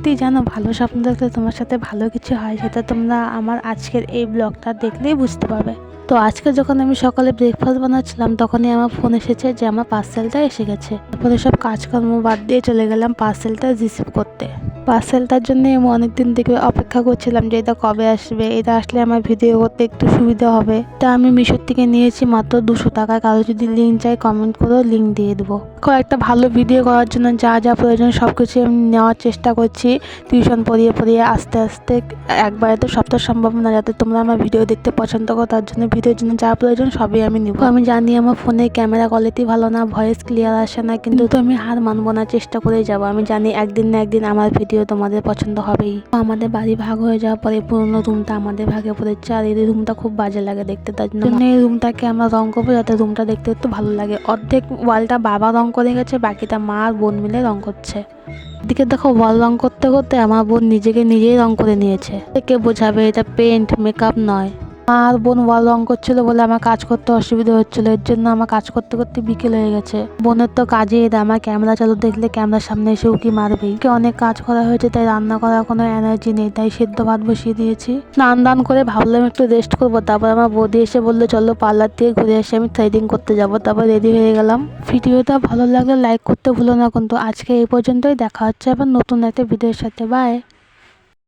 সত্যি জানো, ভালো স্বপ্ন দেখলে তোমার সাথে ভালো কিছু হয়, সেটা তোমরা আমার আজকের এই ব্লগটা দেখলেই বুঝতে পারবে। তো আজকে যখন আমি সকালে ব্রেকফাস্ট বানাচ্ছিলাম, তখনই আমার ফোন এসেছে যে আমার পার্সেলটা এসে গেছে। তারপরে সব কাজকর্ম বাদ দিয়ে চলে গেলাম পার্সেলটা রিসিভ করতে। পার্সেলটার জন্য আমি অনেকদিন থেকে অপেক্ষা করছিলাম যে এটা কবে আসবে, এটা আসলে আমার ভিডিও করতে একটু সুবিধা হবে। তা আমি মিশোর থেকে নিয়েছি মাত্র 200 টাকা। কারো যদি লিঙ্ক চাই কমেন্ট করেও লিঙ্ক দিয়ে দেবো। একটা ভালো ভিডিও করার জন্য যা যা প্রয়োজন সব কিছু আমি নেওয়ার চেষ্টা করছি। টিউশন পড়িয়ে পড়িয়ে আস্তে আস্তে, একবারে তো সব তো সম্ভব না। যাতে তোমরা আমার ভিডিও দেখতে পছন্দ করো, তার জন্য ভিডিওর জন্য যা প্রয়োজন সবই আমি নিব। আমি জানি আমার ফোনের ক্যামেরা কোয়ালিটি ভালো না, ভয়েস ক্লিয়ার আসে না, কিন্তু আমি হার মানবো না, চেষ্টা করেই যাবো। আমি জানি একদিন না একদিন আমার ভিডিও তোমাদের পছন্দ হবেই। আমাদের বাড়ি ভাগ হয়ে যাওয়ার পরে পুরোনো রুমটা আমাদের ভাগে পড়েছে, আর এই রুমটা খুব বাজে লাগে দেখতে। তার জন্য এই রুমটাকে আমরা রং করবো, যাতে রুমটা দেখতে একটু ভালো লাগে। অর্ধেক ওয়ালটা বাবা রং করে গেছে, বাকিটা মা আর বোন মিলে রং করছে। এদিকে দেখো, ওয়াল রং করতে করতে আমার বোন নিজেই রং করে নিয়েছে। কে বোঝাবে এটা পেন্ট, মেকআপ নয়। আর বোন ওয়াল রং করছিল বলে আমার কাজ করতে অসুবিধা হচ্ছিল, এর জন্য আমার কাজ করতে করতে বিকেল হয়ে গেছে। বোনের তো কাজে এটা, আমার ক্যামেরা চালু দেখলে ক্যামেরার সামনে এসে উকি মারবেই। অনেক কাজ করা হয়েছে, তাই রান্না করার কোনো এনার্জি নেই, তাই সেদ্ধ ভাত বসিয়ে দিয়েছি। স্নান দান করে ভাবলাম একটু রেস্ট করবো। তারপর আমার বৌদি এসে বললো চলো পার্লার থেকে ঘুরে এসে আমি থ্রেডিং করতে যাবো। তারপর রেডি হয়ে গেলাম। ভিডিওটা ভালো লাগলে লাইক করতে ভুলো না কিন্তু। আজকে এই পর্যন্তই, দেখা হচ্ছে আবার নতুন একটা ভিডিওর সাথে। বাই।